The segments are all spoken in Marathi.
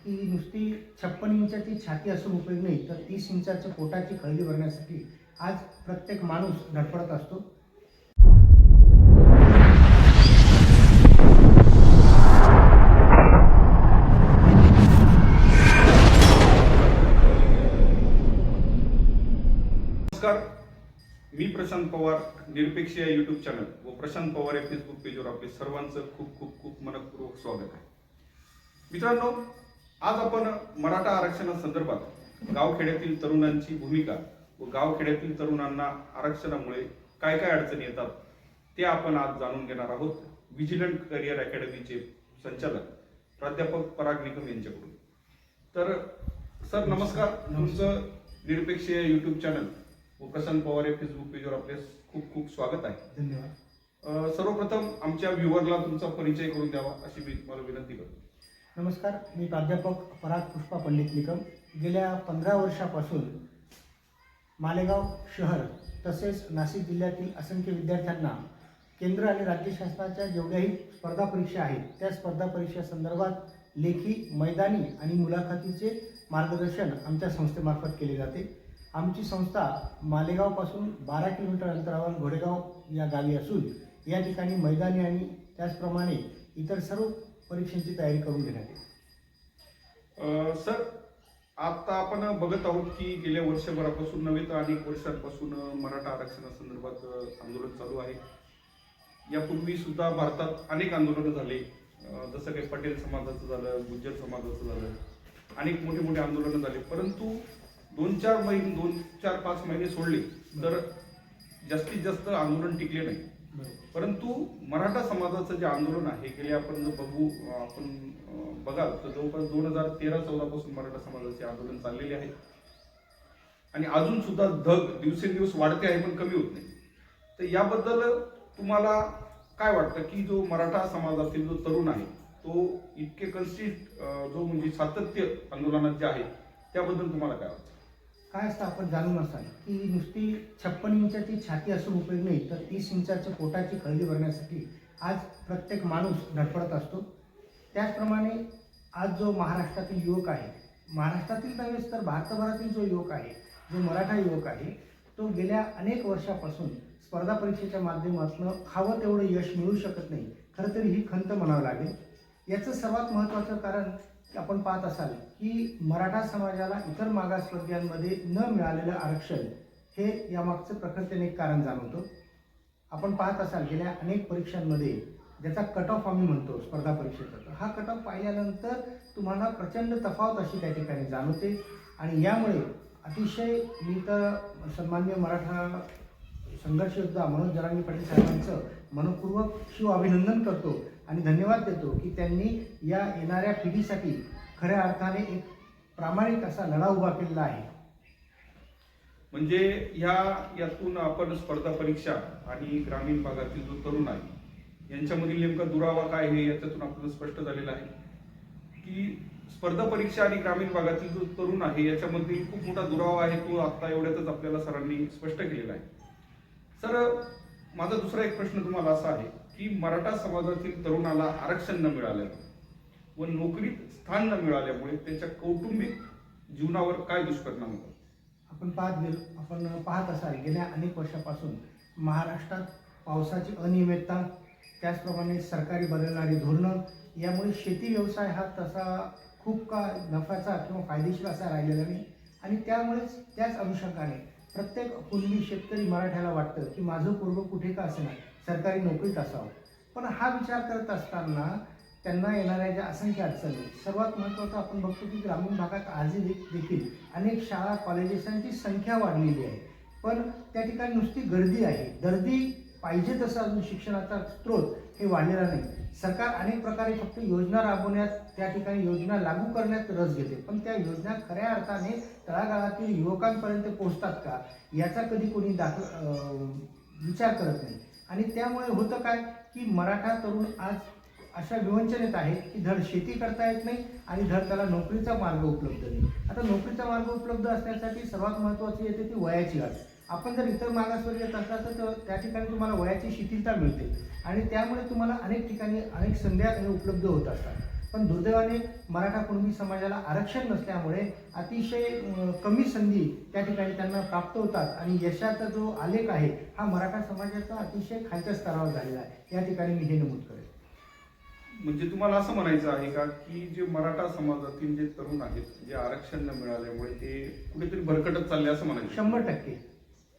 की नुसती 56 इंचाची छाती असून उपयोग नाही, तर 30 इंचाच्या पोटाची खळगी भरण्यासाठी आज प्रत्येक माणूस धडपडत असतो. नमस्कार, मी प्रशांत पवार. निरपेक्ष या यूट्यूब चॅनल व प्रशांत पवार या फेसबुक पेजवर आपले सर्वांचं खूप खूप खूप मनपूर्वक स्वागत आहे. मित्रांनो, आज आपण मराठा आरक्षणासंदर्भात गावखेड्यातील तरुणांची भूमिका व गावखेड्यातील तरुणांना आरक्षणामुळे काय काय अडचणी येतात ते आपण आज जाणून घेणार आहोत. विजिलंट करिअर अकॅडमीचे संचालक प्राध्यापक पराग निकम यांच्याकडून. तर सर नमस्कार. तुमचं निरपेक्ष या यूट्यूब चॅनल व प्रशांत पवार या फेसबुक पेजवर आपले खूप खूप स्वागत आहे. धन्यवाद. सर्वप्रथम आमच्या व्ह्युअरला तुमचा परिचय करून द्यावा अशी मी तुम्हाला विनंती करतो. नमस्कार, मी प्राध्यापक पराग पुष्पा पंडित निकम. गेल्या 15 वर्षापासून मालेगाव शहर तसेच नाशिक जिल्ह्यातील असंख्य विद्यार्थ्यांना केंद्र आणि राज्य शासनाच्या जेवढ्याही स्पर्धा परीक्षा आहेत त्या स्पर्धा परीक्षा संदर्भात लेखी, मैदानी आणि मुलाखतीचे मार्गदर्शन आमच्या संस्थेमार्फत केले जाते. आमची संस्था मालेगावपासून 12 किलोमीटर अंतरावर घोडेगाव या गावी असून या ठिकाणी मैदानी आणि त्याचप्रमाणे इतर सर्व परीक्षांची तयारी करून घेण्यात येते. सर, आता आपण बघत आहोत की गेल्या वर्षभरापासून नव्हे तर अनेक वर्षांपासून मराठा आरक्षणासंदर्भात आंदोलन चालू आहे. यापूर्वी सुद्धा भारतात अनेक आंदोलनं झाले, जसं काही पटेल समाजाचं झालं, गुज्जर समाजाचं झालं, अनेक मोठे मोठे आंदोलनं झाले. परंतु 2-4-5 महिने सोडले तर जास्तीत जास्त आंदोलन टिकले नाही. परंतु मराठा समाजाचं जे आंदोलन आहे गेले आपण बघाल तर जवळपास 2013-14 पासून मराठा समाजाचे आंदोलन चाललेले आहे आणि अजून सुद्धा धग दिवसेंदिवस वाढते आहे पण कमी होत नाही. तर याबद्दल तुम्हाला काय वाटतं की जो मराठा समाजातील जो तरुण आहे तो इतके जो म्हणजे सातत्य आंदोलनात जे आहे त्याबद्दल तुम्हाला काय वाटतं? काय असतं, आपण जाणून असाल की नुसती 56 इंचाची छाती असून उपयोग नाही, तर 30 इंचाच्या पोटाची खळगी भरण्यासाठी आज प्रत्येक माणूस धडपडत असतो. त्याचप्रमाणे आज जो महाराष्ट्रातील युवक आहे, महाराष्ट्रातील नव्हेच तर भारतभरातील जो युवक आहे, जो मराठा युवक आहे, तो गेल्या अनेक वर्षापासून स्पर्धा परीक्षेच्या माध्यमातून हवं तेवढं यश मिळू शकत नाही. खरं तर ही खंत म्हणावं लागेल. याचं सर्वात महत्त्वाचं कारण आपण पाहत असाल की मराठा समाजाला इतर मागासवर्गीयांमध्ये न मिळालेलं आरक्षण हे यामागचं प्रखरतेने एक कारण जाणवतं. आपण पाहत असाल गेल्या अनेक परीक्षांमध्ये ज्याचा कट ऑफ आम्ही म्हणतो स्पर्धा परीक्षेचा, तर हा कट ऑफ पाहिल्यानंतर तुम्हाला प्रचंड तफावत अशी त्या ठिकाणी जाणवते. आणि यामुळे अतिशय मी तर सन्माननीय मराठा संघर्ष योद्धा मनोज जरांगे पाटील साहेबांचं मनपूर्वक शिव अभिनंदन करतो आणि धन्यवाद देतो की त्यांनी या येणाऱ्या पिढीसाठी खऱ्या अर्थाने एक प्रामाणिक असा लढा उभा केलेला आहे. म्हणजे यातून आपण स्पर्धा परीक्षा आणि ग्रामीण भागातील जो तरुण आहे यांच्यामधील नेमका दुरावा काय हे याच्यातून आपल्याला स्पष्ट झालेलं आहे की स्पर्धा परीक्षा आणि ग्रामीण भागातील जो तरुण आहे याच्यामध्ये खूप मोठा दुरावा आहे. तो आता एवढ्यातच आपल्याला सरांनी स्पष्ट केलेला आहे. सर, माझा दुसरा एक प्रश्न तुम्हाला असा आहे की मराठा समाजातील तरुणाला आरक्षण न मिळाल्यामुळे व नोकरीत स्थान न मिळाल्यामुळे त्याच्या कौटुंबिक जीवनावर काय दुष्परिणाम होतात? आपण पाहत असाल गेल्या अनेक वर्षापासून महाराष्ट्रात पावसाची अनियमितता, त्याचप्रमाणे सरकारी बदलणारी धोरणं यामुळे शेती व्यवसाय हा तसा खूप का नफ्याचा किंवा फायदेशीर असा राहिलेला नाही. आणि त्यामुळेच त्याच अनुषंगाने प्रत्येक कुणबी शेतकरी मराठ्याला वाटतं की माझं पूर्व कुठे का असेना सरकारी नोकरीत असावं. पण हा विचार करत असताना त्यांना येणाऱ्या ज्या असंख्य अडचणी, सर्वात महत्त्वाचं आपण बघतो की ग्रामीण भागात आजही देखील अनेक शाळा कॉलेजेसांची संख्या वाढलेली आहे, पण त्या ठिकाणी नुसती गर्दी आहे. गर्दी पाहिजे तसं अजून शिक्षणाचा स्रोत हे वाढलेला नाही. सरकार अनेक प्रकारे फक्त योजना राबवण्यात, त्या ठिकाणी योजना लागू करण्यात रस घेते, पण त्या योजना खऱ्या अर्थाने तळागाळातील युवकांपर्यंत पोहोचतात का याचा कधी कोणी विचार करत नाही. आणि त्यामुळे होतं काय की मराठा तरुण आज अशा विवंचनेत आहेत की धड शेती करता येत नाही आणि धड त्याला नोकरीचा मार्ग उपलब्ध नाही. आता नोकरीचा मार्ग उपलब्ध असण्यासाठी सर्वात महत्त्वाची येते ती वयाची अट. आपण जर इतर मागासवर्गीय असला तर त्या ठिकाणी तुम्हाला वयाची शिथिलता मिळते आणि त्यामुळे तुम्हाला अनेक ठिकाणी अनेक संध्या उपलब्ध होत असतात. पण दुर्दैवाने मराठा कुणबी समाजाला आरक्षण नसल्यामुळे अतिशय कमी संधी त्या ठिकाणी त्यांना प्राप्त होतात आणि यशाचा जो आलेख आहे हा मराठा समाजाचा अतिशय खालच्या स्तरावर झालेला आहे. या ठिकाणी मी हे नमूद करेन. म्हणजे तुम्हाला असं म्हणायचं आहे का की जे मराठा समाजातील जे तरुण आहेत जे आरक्षण न मिळाल्यामुळे ते कुठेतरी भरकटत चालले असं म्हणायचं?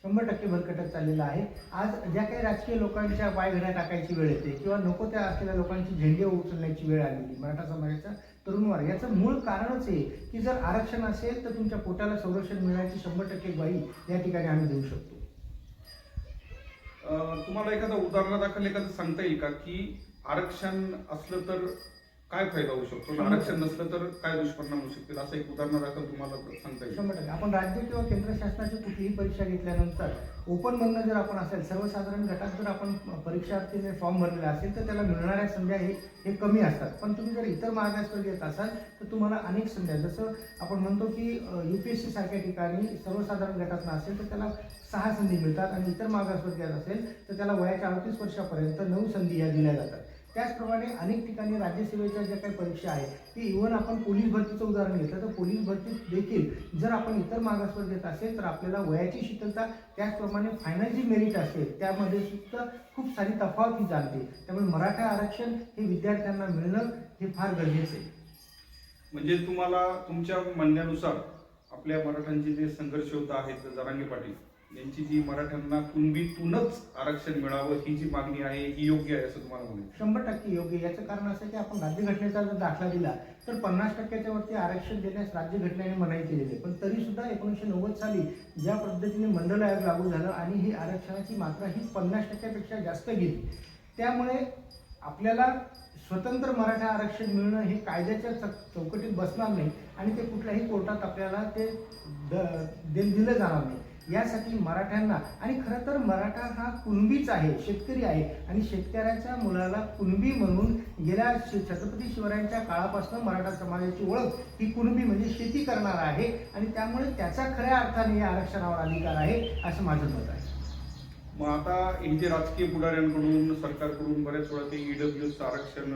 100% भरकटत चाललेलं आहे. आज ज्या काही राजकीय लोकांच्या पायघड्या टाकायची वेळ येते किंवा नको त्या असलेल्या लोकांची झेंडे उचलण्याची वेळ आलेली मराठा समाजाच्या तरुणवर, याचं मूळ कारणच आहे की जर आरक्षण असेल तर तुमच्या पोटाला संरक्षण मिळण्याची 100% ग्वाही या ठिकाणी आम्ही देऊ शकतो. तुम्हाला एखादा उदाहरणादाखल एखादं सांगता येईल का की आरक्षण असलं तर काय फायदा होऊ शकतो, आरक्षण नसलं तर काय दुष्परिणाम होऊ शकतील, असं एक उदाहरणादाखल तुम्हाला सांगता येईल? 100%. आपण राज्य किंवा केंद्र शासनाची कुठलीही परीक्षा घेतल्यानंतर ओपन मधनं जर आपण असेल, सर्वसाधारण गटात जर आपण परीक्षार्थीने फॉर्म भरलेला असेल तर त्याला मिळणाऱ्या संध्या हे कमी असतात. पण तुम्ही जर इतर मागासवर घेत असाल तर तुम्हाला अनेक संध्या, जसं आपण म्हणतो की UPSC सारख्या ठिकाणी सर्वसाधारण गटात असेल तर त्याला 6 संधी मिळतात आणि इतर मागासवर घेत असेल तर त्याला वयाच्या 38 वर्षापर्यंत 9 संधी या दिल्या जातात. त्याचप्रमाणे अनेक ठिकाणी राज्यसेवेच्या ज्या काही परीक्षा आहेत ती इव्हन आपण पोलीस भरतीचं उदाहरण घेतलं तर पोलीस भरतीत देखील जर आपण इतर मागासवर घेत असेल तर आपल्याला वयाची शिथिलता, त्याचप्रमाणे फायनल जी मेरिट असेल त्यामध्ये सुद्धा खूप सारी तफावत ही जाणते. त्यामुळे मराठा आरक्षण हे विद्यार्थ्यांना मिळणं हे फार गरजेचं आहे. म्हणजे तुम्हाला तुमच्या म्हणण्यानुसार आपल्या मराठ्यांचे जे संघर्ष योद्धा आहेत जरांगे पाटील यांची जी मराठ्यांना कुणबीतूनच आरक्षण मिळावं ही जी मागणी आहे ही योग्य आहे असं तुम्हाला म्हणायचं? 100% योग्य. याचं कारण असं की आपण राज्यघटनेचा जर दाखला दिला तर 50% वरती आरक्षण देण्यास राज्यघटनेने मनाई केलेली आहे. पण तरी सुद्धा 1990 साली ज्या पद्धतीने मंडल आयोग लागू झालं आणि ही आरक्षणाची मात्रा ही 50% पेक्षा जास्त गेली, त्यामुळे आपल्याला स्वतंत्र मराठा आरक्षण मिळणं हे कायद्याच्या चौकटीत बसणार नाही आणि ते कुठल्याही कोर्टात आपल्याला ते दिलं जाणार नाही. यासाठी मराठ्यांना, आणि खरं तर मराठा हा कुणबीच आहे, शेतकरी आहे आणि शेतकऱ्याच्या मुलाला कुणबी म्हणून गेल्या छत्रपती शिवरायांच्या काळापासून मराठा समाजाची ओळख ही कुणबी म्हणजे शेती करणारा आहे आणि त्यामुळे त्याचा खऱ्या अर्थाने या आरक्षणावर अधिकार आहे असं माझं मत आहे. मग आता हे जे राजकीय पुढाऱ्यांकडून सरकारकडून बऱ्याच वेळा ते EWS आरक्षण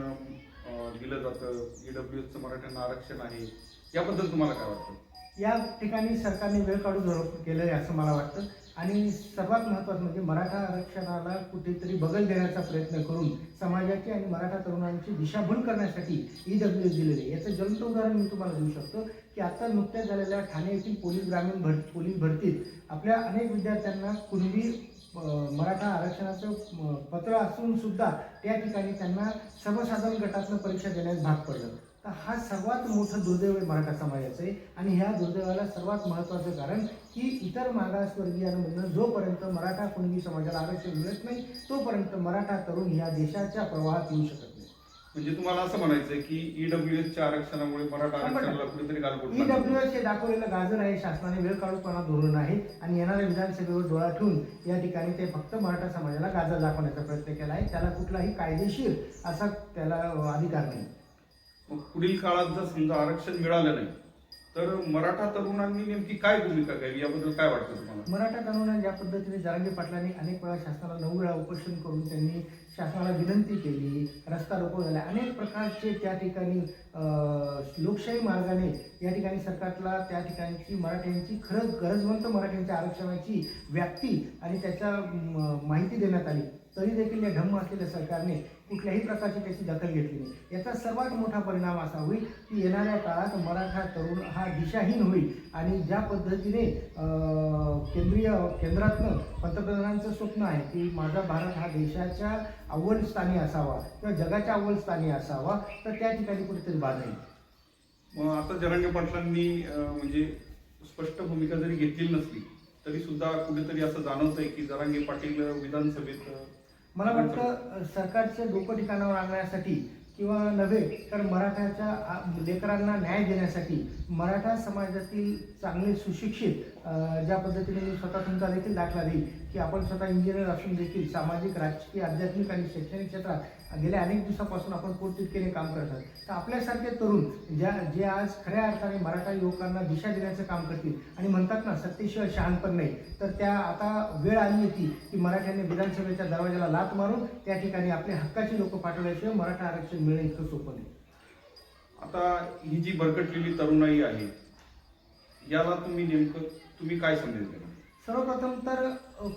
दिलं जातं, EWS मराठ्यांना आरक्षण आहे, याबद्दल तुम्हाला काय वाटतं? या ठिकाणी सरकारने वेळ काढून केलं आहे असं मला वाटतं आणि सर्वात महत्त्वाचं म्हणजे मराठा आरक्षणाला कुठेतरी बगल देण्याचा प्रयत्न करून समाजाची आणि मराठा तरुणांची दिशाभूल करण्यासाठी EWS दिलेले. याचं ज्वलंत उदाहरण मी तुम्हाला देऊ शकतो की आता नुकत्याच झालेल्या ठाणे येथील पोलीस भरतीत आपल्या अनेक विद्यार्थ्यांना कुणबी मराठा आरक्षणाचं पत्र असून सुद्धा त्या ठिकाणी त्यांना सर्वसाधारण गटातनं परीक्षा देण्यास भाग पडलं. तर हा सर्वात मोठं दुर्दैव आहे मराठा समाजाचं आहे आणि ह्या दुर्दैवाला सर्वात महत्त्वाचं कारण की इतर मागासवर्गीयांमधून जोपर्यंत मराठा कुणबी समाजाला आरक्षण मिळत नाही तोपर्यंत मराठा तरुण या देशाच्या प्रवाहात येऊ शकत नाही. म्हणजे तुम्हाला असं म्हणायचं की EWSच्या आरक्षणामुळे मराठा आरक्षणाला कुठेतरी गालबोट EWS हे दाखवलेलं गाजर आहे, शासनाने वेळ काढूपणा धोरण आहे आणि येणाऱ्या विधानसभेवर डोळा ठेवून या ठिकाणी ते फक्त मराठा समाजाला गाजर दाखवण्याचा प्रयत्न केला आहे. त्याला कुठलाही कायदेशीर असा त्याला अधिकार नाही. मग पुढील काळात जर समजा आरक्षण मिळालं नाही तर मराठा तरुणांनी नेमकी काय भूमिका घ्यावी याबद्दल काय वाटतं तुम्हाला? मराठा तरुणांनी ज्या पद्धतीने जरांगे पाटलांनी अनेक वेळा शासनाला 9 वेळा उपोषण करून त्यांनी शासनाला विनंती केली, रस्ता रोको झाला, अनेक प्रकारचे त्या ठिकाणी लोकशाही मार्गाने या ठिकाणी सरकारला त्या ठिकाणची मराठ्यांची खरंच गरजवंत मराठ्यांच्या आरक्षणाची व्याप्ती आणि त्याच्या माहिती देण्यात आली, तरी देखील या ढम्म असलेल्या सरकारने कुठल्याही प्रकारची त्याची दखल घेतली नाही. याचा सर्वात मोठा परिणाम असा होईल की येणाऱ्या काळात मराठा तरुण हा दिशाहीन होईल आणि ज्या पद्धतीने केंद्रातनं पंतप्रधानांचं स्वप्न आहे की माझा भारत हा देशाच्या अव्वल स्थानी असावा किंवा जगाच्या अव्वल स्थानी असावा, तर त्या ठिकाणी कुठेतरी बाधा येईल. मग आता जरांगे पाटलांनी म्हणजे स्पष्ट भूमिका जरी घेतली नसली तरी सुद्धा कुठेतरी असं जाणवतंय की जरांगे पाटील विधानसभेत, मला वाटतं सरकारच्या डोकं ठिकाणावर आणण्यासाठी किंवा नव्हे तर मराठाच्या लेकरांना न्याय देण्यासाठी मराठा समाजातील चांगले सुशिक्षित ज्या पद्धतीने मी स्वतः तुमचा देखील दाखला देईल की आपण स्वतः इंजिनियर असून देखील सामाजिक, राजकीय, आध्यात्मिक आणि शैक्षणिक क्षेत्रात गेल्या अनेक दिवसापासून आपण पोटतिडकीने काम करत आहोत. तर आपल्यासारखे तरुण जे आज खऱ्या अर्थाने मराठा युवकांना दिशा देण्याचं काम करतील आणि म्हणतात ना सत्तेशिवाय शहाणपण नाही, तर त्या आता वेळ आली होती की मराठ्यांनी विधानसभेच्या दरवाजाला लाथ मारून त्या ठिकाणी आपल्या हक्काची लोक पाठवल्याशिवाय मराठा आरक्षण मिळणं इतकं सोपं नाही. आता ही जी भरकटलेली तरुणाई आहे याला तुम्ही काय संदेश देणार? सर्वप्रथम तर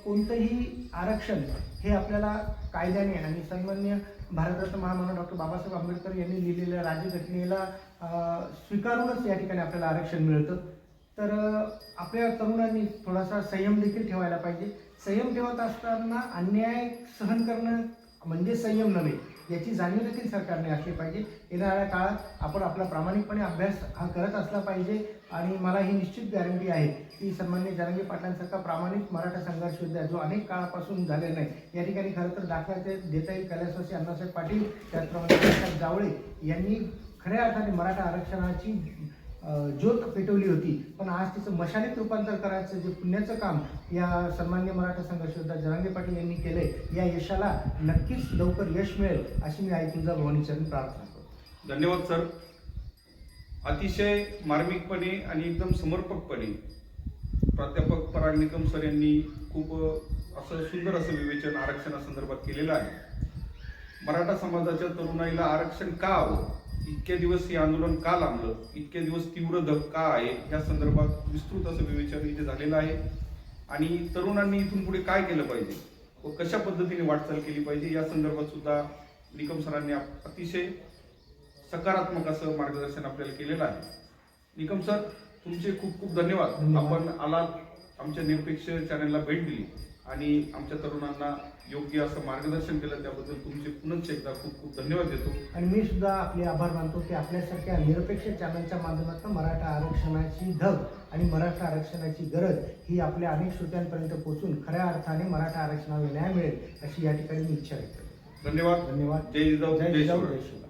कोणतंही आरक्षण हे आपल्याला कायद्याने आणि सन्माननीय भारतरत्न महामानव डॉक्टर बाबासाहेब आंबेडकर यांनी लिहिलेल्या राज्यघटनेला स्वीकारूनच या ठिकाणी आपल्याला आरक्षण मिळतं. तर आपल्या तरुणांनी थोडासा संयम देखील ठेवायला पाहिजे. संयम ठेवत असताना अन्याय सहन करणं म्हणजे संयम नव्हे, याची जाणीव देखील सरकारने असली पाहिजे. येणाऱ्या काळात आपण आपला प्रामाणिकपणे अभ्यास हा करत असला पाहिजे आणि मला ही निश्चित गॅरंटी आहे की सन्माननीय जरांगे पाटलांसारखा प्रामाणिक मराठा संघर्ष योद्धा जो अनेक काळापासून झालेला नाही, या ठिकाणी खरं तर दाखला देता येईल कैलासवासी अण्णासाहेब पाटील, त्याचप्रमाणे प्रकाश जावळे यांनी खऱ्या अर्थाने मराठा आरक्षणाची ज्योत पेटवली होती. पण आज तिचं मशालीत रूपांतर करायचं जे पुण्याचं काम या सन्माननीय मराठा संघर्ष योद्धा जरांगे पाटील यांनी केलंय, या यशाला नक्कीच लवकर यश मिळेल अशी मी आई तुळजा भवानीचरणी प्रार्थना करतो. धन्यवाद सर. अतिशय मार्मिकपणे आणि एकदम समर्पकपणे प्राध्यापक पराग निकम सर यांनी खूप असं सुंदर असं विवेचन आरक्षणासंदर्भात केलेलं आहे. मराठा समाजाच्या तरुणाईला आरक्षण का हवं, इतके दिवस हे आंदोलन का लांबलं, इतके दिवस तीव्र धग का आहे, या संदर्भात विस्तृत असं विवेचन इथे झालेलं आहे. आणि तरुणांनी इथून पुढे काय केलं पाहिजे व कशा पद्धतीने वाटचाल केली पाहिजे या संदर्भात सुद्धा निकम सरांनी अतिशय सकारात्मक असं मार्गदर्शन आपल्याला केलेलं आहे. निकम सर, तुमचे खूप खूप धन्यवाद. आपण आलात, आमच्या निरपेक्ष चॅनलला भेट दिली आणि आमच्या तरुणांना योग्य असं मार्गदर्शन केलं, त्याबद्दल तुमचे पुनश्च एकदा खूप खूप धन्यवाद देतो. आणि मी सुद्धा आपले आभार मानतो की आपल्यासारख्या निरपेक्ष चॅनलच्या माध्यमातून मराठा आरक्षणाची धग आणि मराठा आरक्षणाची गरज ही आपल्या अनेक श्रोत्यांपर्यंत पोहोचून खऱ्या अर्थाने मराठा आरक्षणाला न्याय मिळेल अशी या ठिकाणी मी इच्छा व्यक्त करतो. धन्यवाद. धन्यवाद. जय जिजाऊ, जय जय जिजाऊ, शिवराय. जय शिवराय.